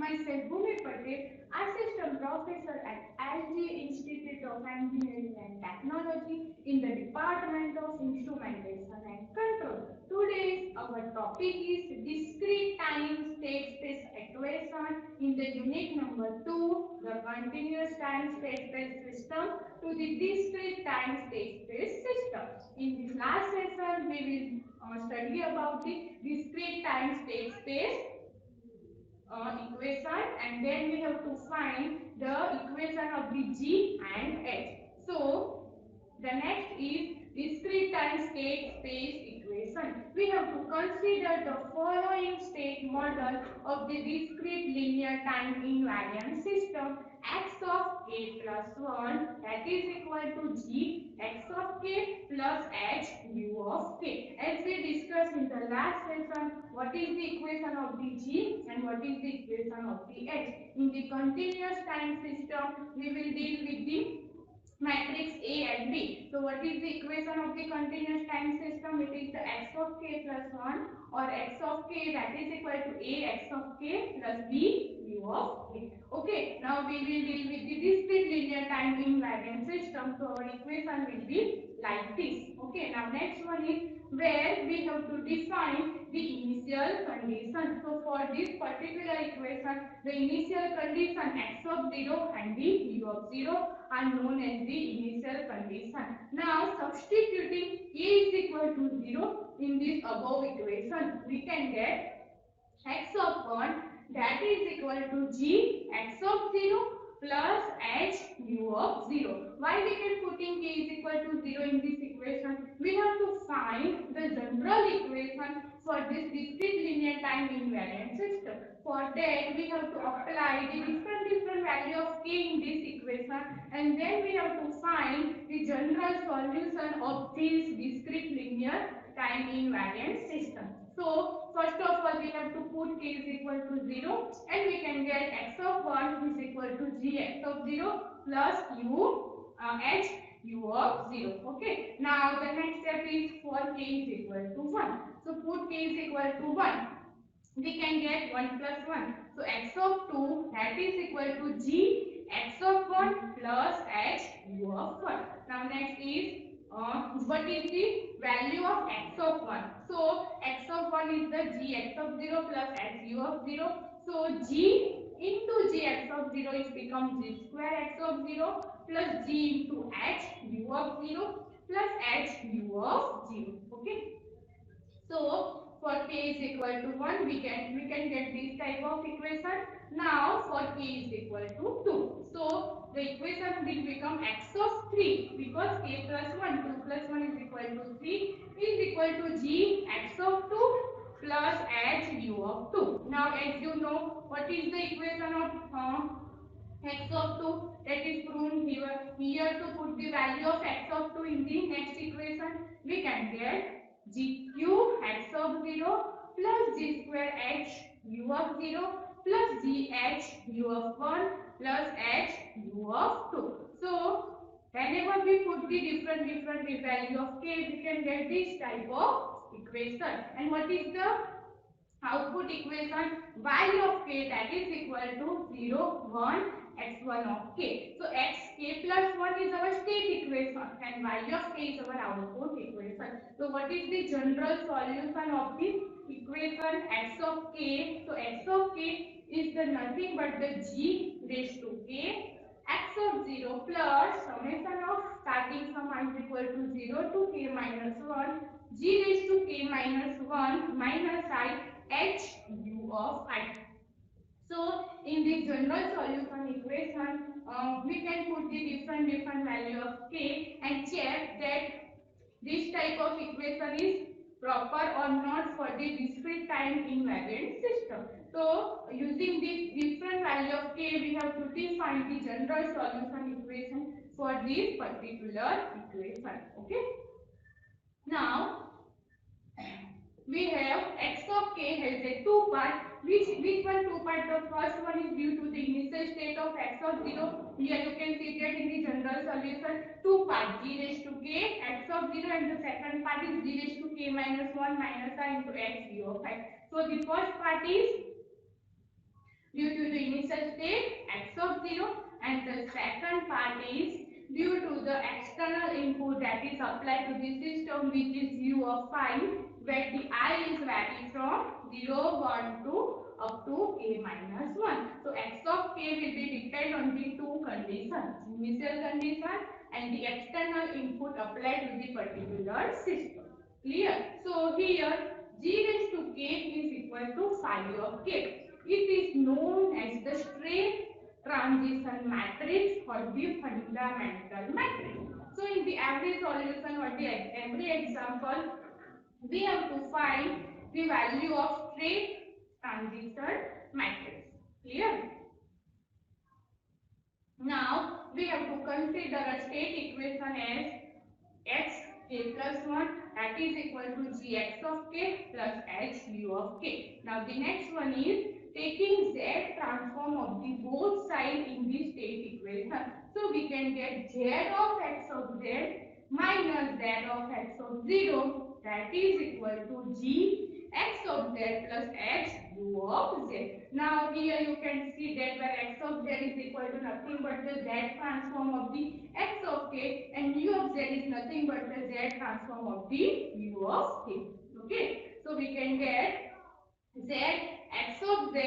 myself Bhumi Patel, Assistant Professor at LG Institute of Engineering and Technology in the Department of Instrumentation and Control. Today's our topic is discrete time state space equation in the unit number 2, the continuous time state space system to the discrete time state space system. In this last session, we will study about the discrete time state space equation, and then we have to find the equation of the G and H. So the next is discrete time state space equation. We have to consider the following state model of the discrete linear time invariant system: x of k plus 1 that is equal to G x of k plus h u of k. As we discussed in the last session, what is the equation of the G and what is the equation of the h. In the continuous time system, we will deal with the matrix A and B. So what is the equation of the continuous time system? It is the x of k plus 1 or x of k that is equal to A x of k plus B u of k. Okay, now we will deal with the discrete linear time invariant system. So our equation will be like this. Okay, now next one is where we have to define the initial condition. So for this particular equation, the initial condition x of 0 and the u of 0 are known as the initial condition. Now substituting a is equal to 0 in this above equation, we can get x of 1 that is equal to G x of 0 plus h u of 0. Why we can putting k is equal to 0 in this equation? We have to find the general equation for this discrete linear time invariant system. For that, we have to apply the different value of k in this equation, and then we have to find the general solution of this discrete linear time invariant system. So first of all, we have to put k is equal to 0, and we can get x of 1 is equal to G x of 0 plus h u of 0. Okay. Now the next step is for k is equal to 1. So put k is equal to 1. We can get 1 plus 1. So x of 2 that is equal to G x of 1 plus h u of 1. Now next is what is the value of x of 1? So x of 1 is the G x of 0 plus h u of 0. So G into G x of 0 is become G square x of 0 plus G into h u of 0 plus h u of 0. Okay. So for k is equal to 1, we can get this type of equation. Now for k is equal to 2. So the equation will become x of 3 because k plus 1, 2 plus 1 is equal to 3 is equal to G x of 2 plus h u of 2. Now as you know, what is the equation of x of 2? That is proven here. Here to put the value of x of 2 in the next equation, we can get G cube x of 0 plus G square h u of 0 plus G h u of 1 plus h u of 2. So whenever we put the different value of k, we can get this type of equation. And what is the output equation? Y of k that is equal to 0, 1, x1 of k. So x k plus 1 is our state equation and y of k is our output equation. So what is the general solution of this equation x of k? So x of k is the nothing but the G raised to k x of 0 plus summation of starting sum is equal to 0 to k minus 1 G raised to k minus 1 minus I h u of I. So in the general solution equation, we can put the different value of k and check that this type of equation is proper or not for the discrete time invariant system. So using this different value of k, we have to define the general solution equation for this particular equation. Okay. Now we have x of k has a two part. Which one two part? The first one is due to the initial state of x of 0. Here you can see that in the general solution two part g raised to k x of 0, and the second part is g raised to k minus 1 minus I into x u of I. So the first part is due to the initial state x of 0, and the second part is due to the external input that is applied to the system, which is u of phi, where the I is varied from 0, 1 to up to k minus 1. So x of k will be depend on the two conditions, initial condition and the external input applied to the particular system. Clear? So here g raised to k is equal to phi of k. It is known as the straight transition matrix or the fundamental matrix. So in the every solution or the every example, we have to find the value of straight transition matrix. Clear? Now we have to consider a state equation as x k plus 1, that is equal to gx of k plus h u of k. Now the next one is taking z transform of the both sides in the state equation. So we can get z of x of z minus z of x of 0, that is equal to g x of z plus x u of z. Now here you can see that where x of z is equal to nothing but the z transform of the x of k, and u of z is nothing but the z transform of the u of k. Okay, so we can get z x of z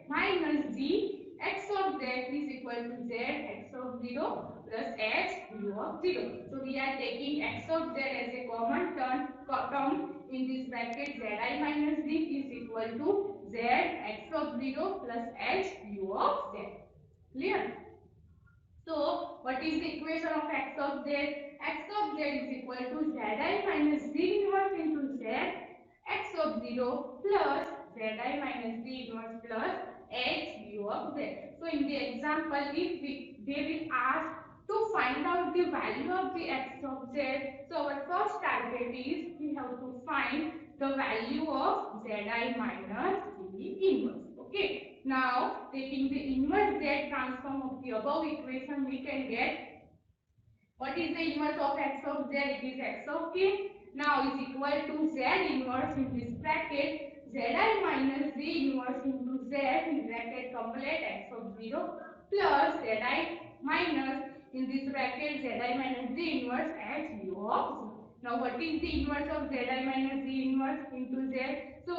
minus g x of z is equal to z x of 0 plus h u of 0. So we are taking x of z as a common term in this bracket. Zi minus d is equal to z x of 0 plus h u of z. Clear? So what is the equation of x of z? X of z is equal to zi minus d inverse into z x of 0 plus zi minus d inverse plus h u of z. So in the example, if they will ask to find out the value of the x of z, so our first target is we have to find the value of zi minus d inverse. Okay. Now taking the inverse z transform of the above equation, we can get what is the inverse of x of z? It is x of k. Now is equal to z inverse in this bracket zi minus d inverse into z in bracket complete x of 0 plus zi minus in this bracket zi minus d inverse h u of 0. Now what is the inverse of zi minus d inverse into z? So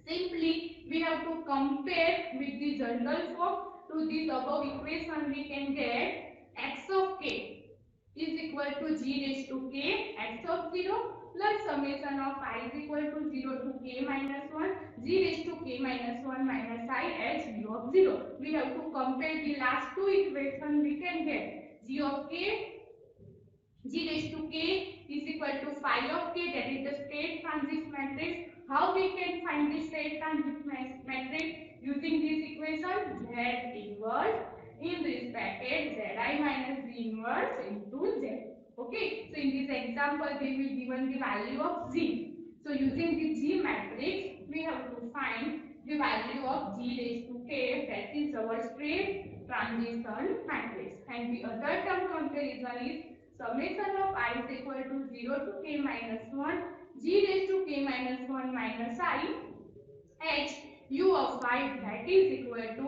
simply we have to compare with the general form to this above equation. We can get x of k is equal to g raised to k x of 0 plus summation of I is equal to 0 to k minus 1 g raised to k minus 1 minus I h u of 0. We have to compare the last two equations. We can get g of k, g raised to k is equal to phi of k, that is the state transition matrix. How we can find the state transition matrix? Using this equation, z inverse in this bracket zi minus d inverse into z. Okay, so in this example they will given the value of z. So using the g matrix, we have to find the value of g raised to k, that is our straight transition matrix. And the other term comparison is summation of I is equal to 0 to k minus 1 g raised to k minus 1 minus I h u of y, that is equal to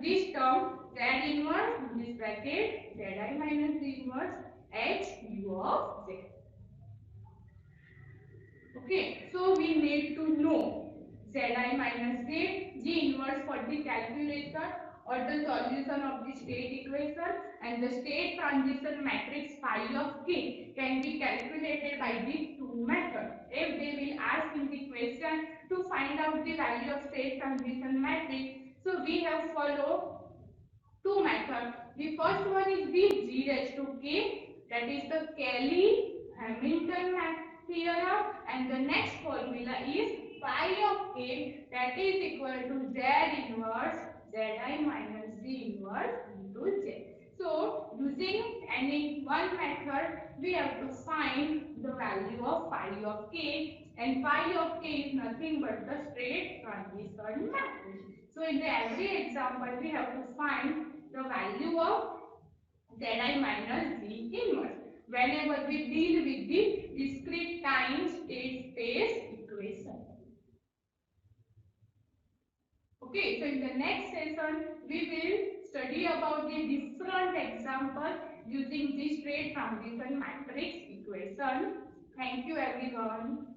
this term z inverse in this bracket zi minus d inverse h u of z. Okay, so we need to know zi minus z, g inverse for the calculation or the solution of the state equation, and the state transition matrix phi of k can be calculated by these two methods. If they will ask in the question to find out the value of state transition matrix, so we have followed two methods. The first one is the g raised to k, that is the Cayley-Hamilton theorem, and the next formula is phi of k, that is equal to z inverse zi minus d inverse into z. So using any one method, we have to find the value of phi of k, and phi of k is nothing but the straight transition matrix. So in the every example, we have to find the value of zi minus d inverse whenever we deal with the discrete time state space equation. Okay, so in the next session, we will study about the different examples using this rate transition matrix equation. Thank you everyone.